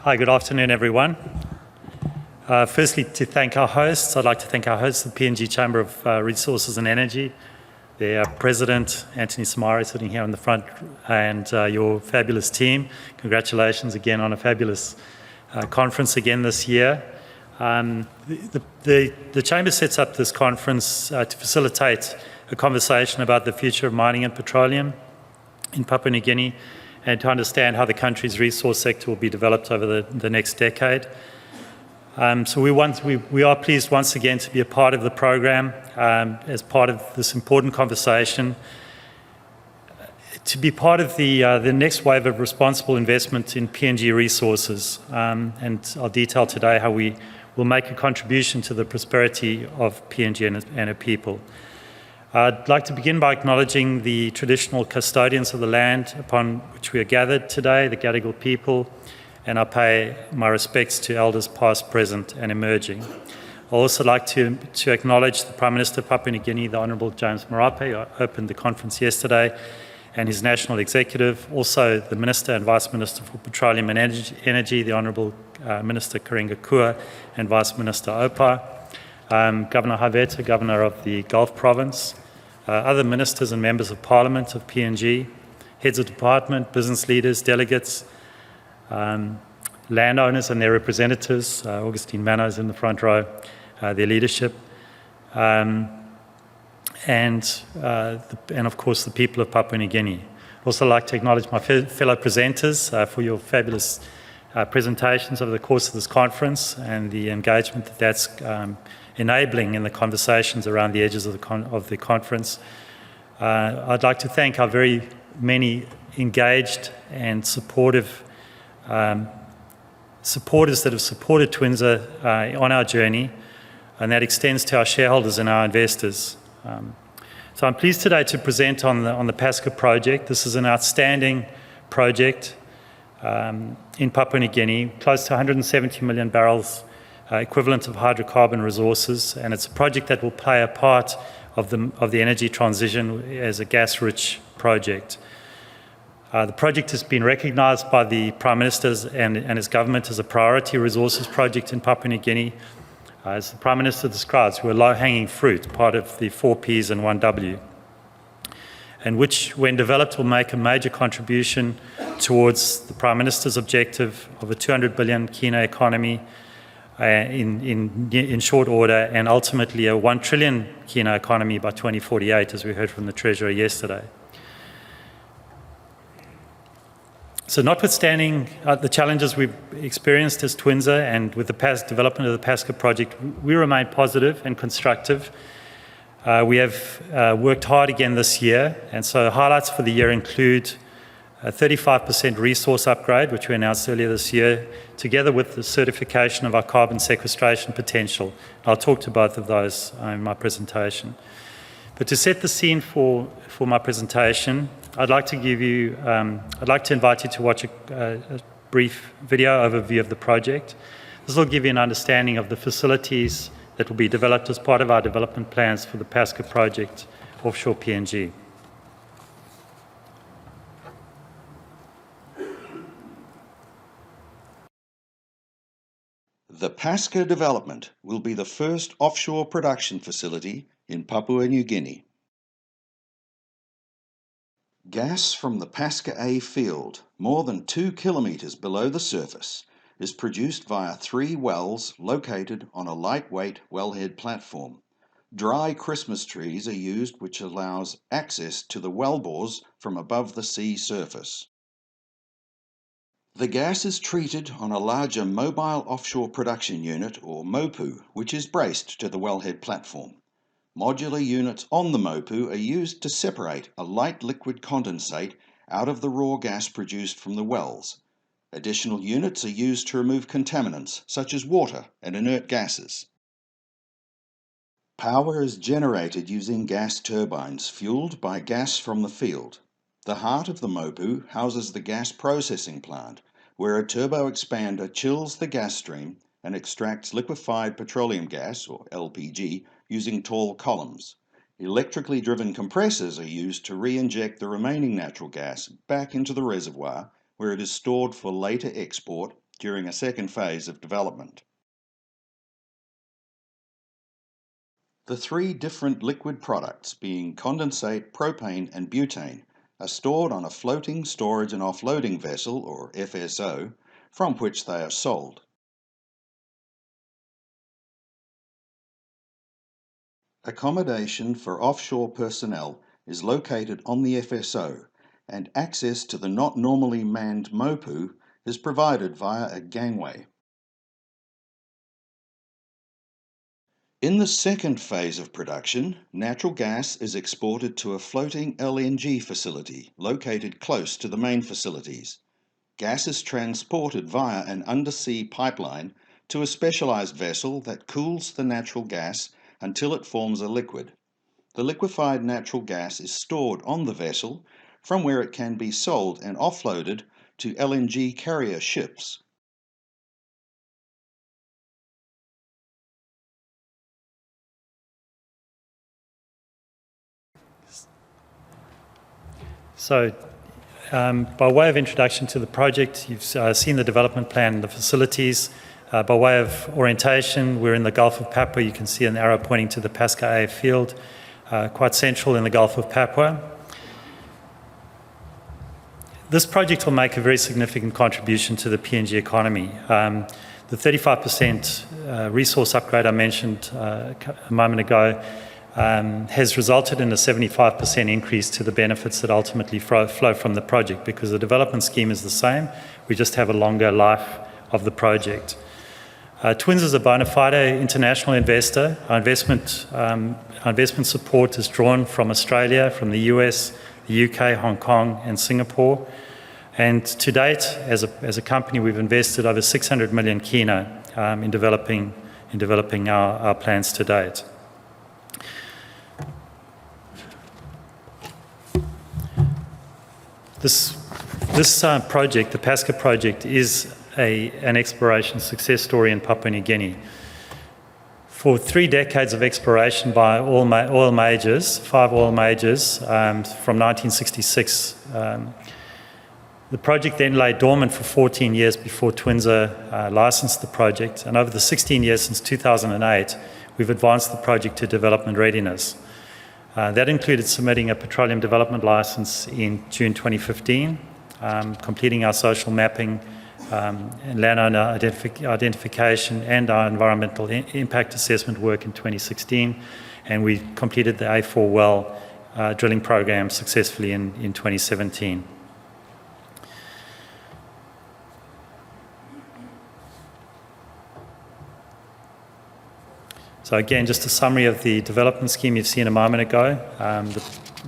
Hi, good afternoon, everyone. Firstly, to thank our hosts, I'd like to thank our hosts, the PNG Chamber of Resources and Energy, their president, Anthony Samari, sitting here in the front, and your fabulous team. Congratulations again on a fabulous conference again this year. The Chamber sets up this conference to facilitate a conversation about the future of mining and petroleum in Papua New Guinea, and to understand how the country's resource sector will be developed over the next decade. So we are pleased once again to be a part of the program as part of this important conversation, to be part of the next wave of responsible investment in PNG resources. And I'll detail today how we will make a contribution to the prosperity of PNG and her people. I'd like to begin by acknowledging the traditional custodians of the land upon which we are gathered today, the Gadigal people, and I pay my respects to elders past, present and emerging. I'd also like to acknowledge the Prime Minister of Papua New Guinea, the Honourable James Marape, who opened the conference yesterday, and his national executive, also the Minister and Vice Minister for Petroleum and Energy, the Honourable Minister Karinga Kua, and Vice Minister Opa, Governor Haveta, Governor of the Gulf Province, other ministers and members of Parliament of PNG, heads of department, business leaders, delegates, landowners and their representatives, Augustine Manos in the front row, their leadership, and of course the people of Papua New Guinea. I'd also like to acknowledge my fellow presenters for your fabulous presentations over the course of this conference and the engagement that's enabling in the conversations around the edges of the conference. I'd like to thank our very many engaged and supportive supporters that have supported Twinza on our journey, and that extends to our shareholders and our investors. So I'm pleased today to present on the Pasca project. This is an outstanding project in Papua New Guinea, close to 170 million barrels equivalent of hydrocarbon resources, and it's a project that will play a part of the energy transition as a gas-rich project. The project has been recognised by the Prime Minister and his government as a priority resources project in Papua New Guinea. As the Prime Minister describes, we're low-hanging fruit, part of the 4 Ps and 1 W, and which, when developed, will make a major contribution towards the Prime Minister's objective of a 200 billion kina economy in short order, and ultimately a 1 trillion kina economy by 2048, as we heard from the Treasurer yesterday. So notwithstanding the challenges we've experienced as Twinza and with the development of the Pasca project, we remain positive and constructive. We have worked hard again this year, and so highlights for the year include a 35% resource upgrade, which we announced earlier this year, together with the certification of our carbon sequestration potential. I'll talk to both of those in my presentation. But to set the scene for my presentation, I'd like to invite you to watch a brief video overview of the project. This will give you an understanding of the facilities that will be developed as part of our development plans for the Pasca project offshore PNG. The Pasca development will be the first offshore production facility in Papua New Guinea. Gas from the Pasca A field, more than 2 kilometres below the surface, is produced via 3 wells located on a lightweight wellhead platform. Dry Christmas trees are used, which allows access to the wellbores from above the sea surface. The gas is treated on a larger mobile offshore production unit, or MOPU, which is braced to the wellhead platform. Modular units on the MOPU are used to separate a light liquid condensate out of the raw gas produced from the wells. Additional units are used to remove contaminants, such as water and inert gases. Power is generated using gas turbines fueled by gas from the field. The heart of the MOPU houses the gas processing plant, where a turbo expander chills the gas stream and extracts liquefied petroleum gas, or LPG, using tall columns. Electrically driven compressors are used to re-inject the remaining natural gas back into the reservoir, where it is stored for later export during a second phase of development. The three different liquid products, being condensate, propane and butane, are stored on a floating storage and offloading vessel, or FSO, from which they are sold. Accommodation for offshore personnel is located on the FSO, and access to the not normally manned MOPU is provided via a gangway. In the second phase of production, natural gas is exported to a floating LNG facility located close to the main facilities. Gas is transported via an undersea pipeline to a specialized vessel that cools the natural gas until it forms a liquid. The liquefied natural gas is stored on the vessel, from where it can be sold and offloaded to LNG carrier ships. So, by way of introduction to the project, you've seen the development plan and the facilities. By way of orientation, we're in the Gulf of Papua. You can see an arrow pointing to the Pasca A field, quite central in the Gulf of Papua. This project will make a very significant contribution to the PNG economy. The 35% resource upgrade I mentioned a moment ago has resulted in a 75% increase to the benefits that ultimately flow from the project, because the development scheme is the same. We just have a longer life of the project. Twinza is a bona fide international investor. Our investment support is drawn from Australia, from the US, the UK, Hong Kong, and Singapore. And to date, as a company, we've invested over 600 million kina in developing our plans to date. This project, the Pasca project, is an exploration success story in Papua New Guinea. For 3 decades of exploration by oil majors, 5 oil majors, from 1966, the project then lay dormant for 14 years before Twinza licensed the project. And over the 16 years since 2008, we've advanced the project to development readiness. That included submitting a petroleum development license in June 2015, completing our social mapping and landowner identification and our environmental impact assessment work in 2016, and we completed the A4 well drilling program successfully in 2017. So again, just a summary of the development scheme you've seen a moment ago. The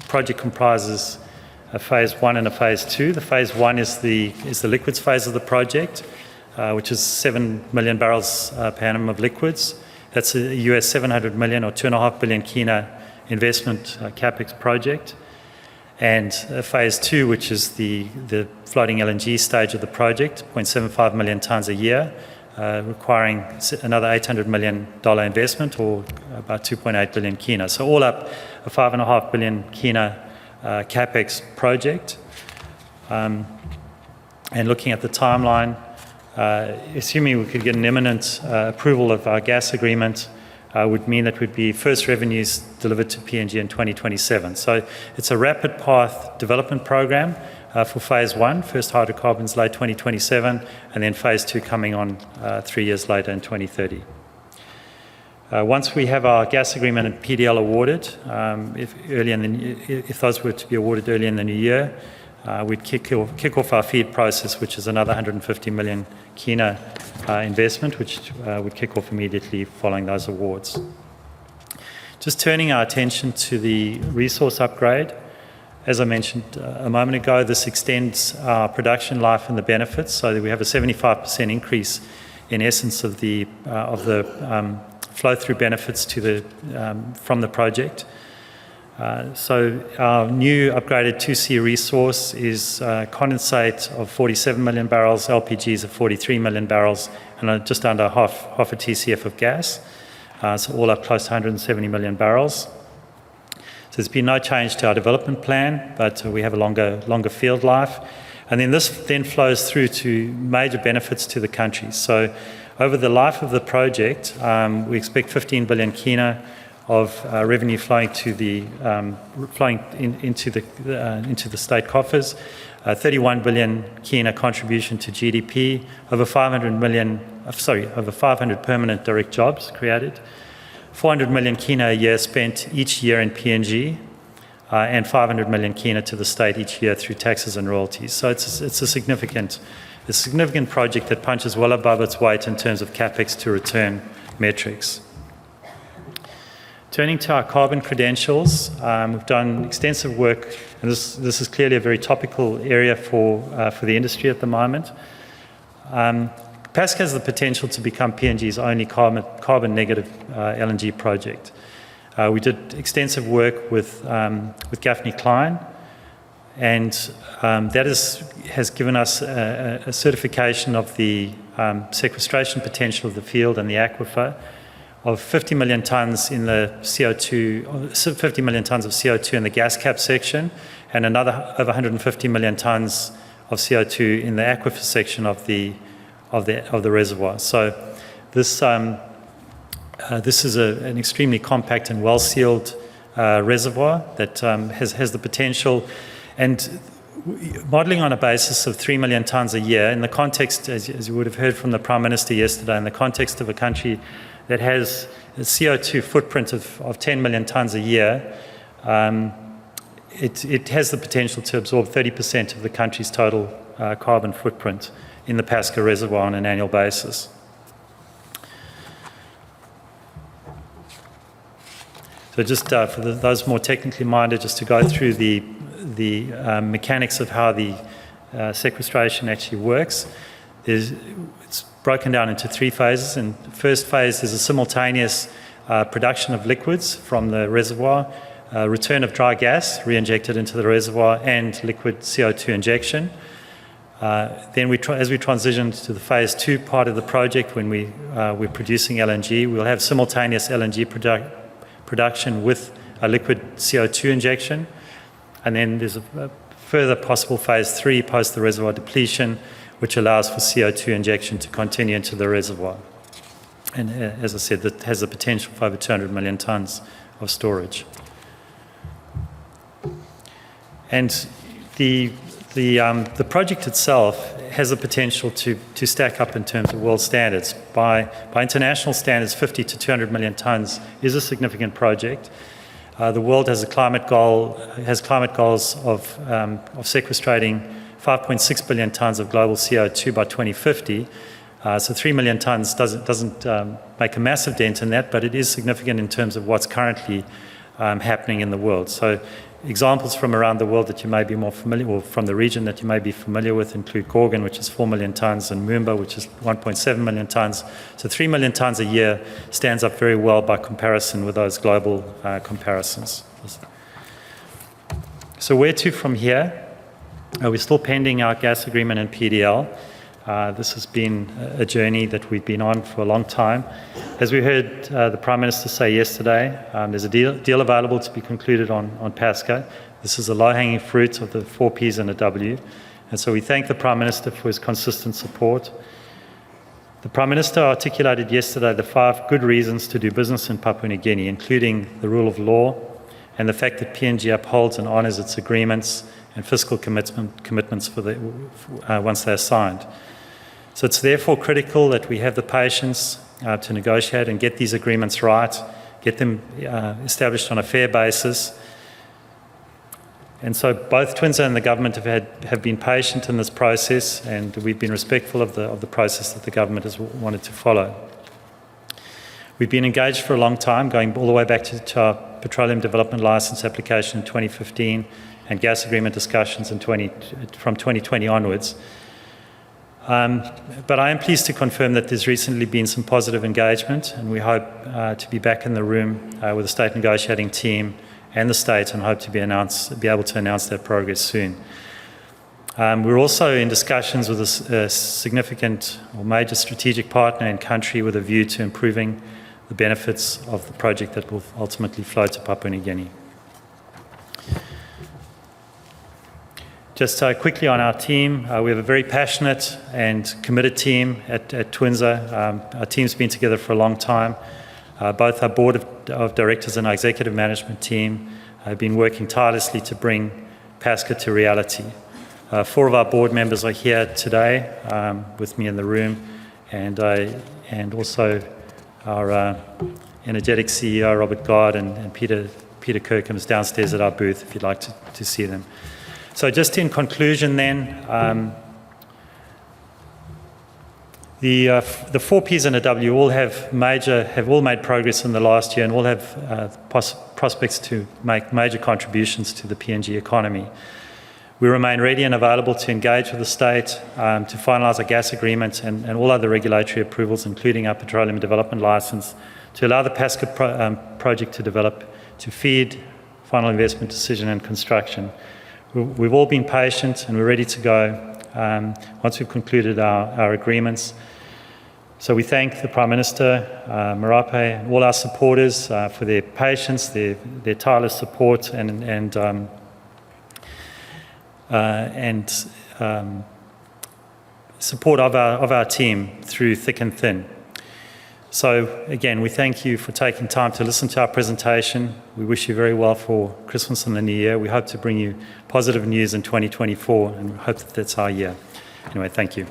project comprises a phase 1 and a phase 2. The phase 1 is the liquids phase of the project, which is 7 million barrels per annum of liquids. That's a US 700 million or 2.5 billion kina investment capex project. And phase 2, which is the floating LNG stage of the project, 0.75 million tonnes a year, requiring another $800 million investment, or about 2.8 billion kina. So all up, a 5.5 billion kina capex project. And looking at the timeline, assuming we could get an imminent approval of our gas agreement, would mean that would be first revenues delivered to PNG in 2027. So it's a rapid path development program for phase 1, first hydrocarbons late 2027, and then phase 2 coming on 3 years later in 2030. Once we have our gas agreement and PDL awarded, if those were to be awarded early in the new year, we'd kick off our FEED process, which is another 150 million kina investment, which would kick off immediately following those awards. Just turning our attention to the resource upgrade. As I mentioned a moment ago, this extends our production life and the benefits, so that we have a 75% increase in essence of the flow-through benefits from the project. So our new upgraded 2C resource is condensate of 47 million barrels, LPGs of 43 million barrels, and just under half a TCF of gas. So all up close to 170 million barrels. So there's been no change to our development plan, but we have a longer field life. And then this then flows through to major benefits to the country. So over the life of the project, we expect 15 billion kina of revenue flowing into the state coffers, 31 billion kina contribution to GDP, over 500 permanent direct jobs created, 400 million kina a year spent each year in PNG, and 500 million kina to the state each year through taxes and royalties. So it's a significant project that punches well above its weight in terms of capex to return metrics. Turning to our carbon credentials, we've done extensive work, and this is clearly a very topical area for the industry at the moment. Pasca has the potential to become PNG's only carbon negative LNG project. We did extensive work with Gaffney Klein, and that has given us a certification of the sequestration potential of the field and the aquifer of 50 million tonnes in the CO2, 50 million tonnes of CO2 in the gas cap section, and another over 150 million tonnes of CO2 in the aquifer section of the reservoir. So this is an extremely compact and well-sealed reservoir that has the potential, and modelling on a basis of 3 million tonnes a year in the context, as you would have heard from the Prime Minister yesterday, in the context of a country that has a CO2 footprint of 10 million tonnes a year, it has the potential to absorb 30% of the country's total carbon footprint in the Pasca reservoir on an annual basis. So just for those more technically minded, just to go through the mechanics of how the sequestration actually works. It's broken down into 3 phases. And the first phase is a simultaneous production of liquids from the reservoir, return of dry gas re-injected into the reservoir, and liquid CO2 injection. Then as we transition to the phase 2 part of the project, when we're producing LNG, we'll have simultaneous LNG production with a liquid CO2 injection. And then there's a further possible phase 3 post the reservoir depletion, which allows for CO2 injection to continue into the reservoir. And as I said, that has the potential for over 200 million tonnes of storage. And the project itself has the potential to stack up in terms of world standards. By international standards, 50 to 200 million tonnes is a significant project. The world has climate goals of sequestrating 5.6 billion tonnes of global CO2 by 2050. So 3 million tonnes doesn't make a massive dent in that, but it is significant in terms of what's currently happening in the world. So examples from around the world that you may be more familiar, or from the region that you may be familiar with, include Gorgon, which is 4 million tonnes, and Moomba, which is 1.7 million tonnes. So 3 million tonnes a year stands up very well by comparison with those global comparisons. So where to from here? We're still pending our gas agreement and PDL. This has been a journey that we've been on for a long time. As we heard the Prime Minister say yesterday, there's a deal available to be concluded on Pasca. This is the low-hanging fruit of the 4 Ps and a W. And so we thank the Prime Minister for his consistent support. The Prime Minister articulated yesterday the 5 good reasons to do business in Papua New Guinea, including the rule of law and the fact that PNG upholds and honours its agreements and fiscal commitments once they're signed. So it's therefore critical that we have the patience to negotiate and get these agreements right, get them established on a fair basis. And so both Twinza and the government have been patient in this process, and we've been respectful of the process that the government has wanted to follow. We've been engaged for a long time, going all the way back to our petroleum development licence application in 2015 and gas agreement discussions from 2020 onwards. But I am pleased to confirm that there's recently been some positive engagement, and we hope to be back in the room with the state negotiating team and the state, and hope to be able to announce that progress soon. We're also in discussions with a significant or major strategic partner in country with a view to improving the benefits of the project that will ultimately flow to Papua New Guinea. Just quickly on our team, we have a very passionate and committed team at Twinza. Our team's been together for a long time. Both our board of directors and our executive management team have been working tirelessly to bring Pasca to reality. 4 of our board members are here today with me in the room, and also our energetic CEO, Robert Gard, and Peter Kirkham is downstairs at our booth if you'd like to see them. So just in conclusion then, the 4 Ps and a W all have all made progress in the last year and all have prospects to make major contributions to the PNG economy. We remain ready and available to engage with the state to finalise our gas agreement and all other regulatory approvals, including our petroleum development licence, to allow the Pasca project to develop, to feed final investment decision and construction. We've all been patient and we're ready to go once we've concluded our agreements. So we thank the Prime Minister, Marape, and all our supporters for their patience, their tireless support and support of our team through thick and thin. So again, we thank you for taking time to listen to our presentation. We wish you very well for Christmas and the New Year. We hope to bring you positive news in 2024 and hope that that's our year. Anyway, thank you.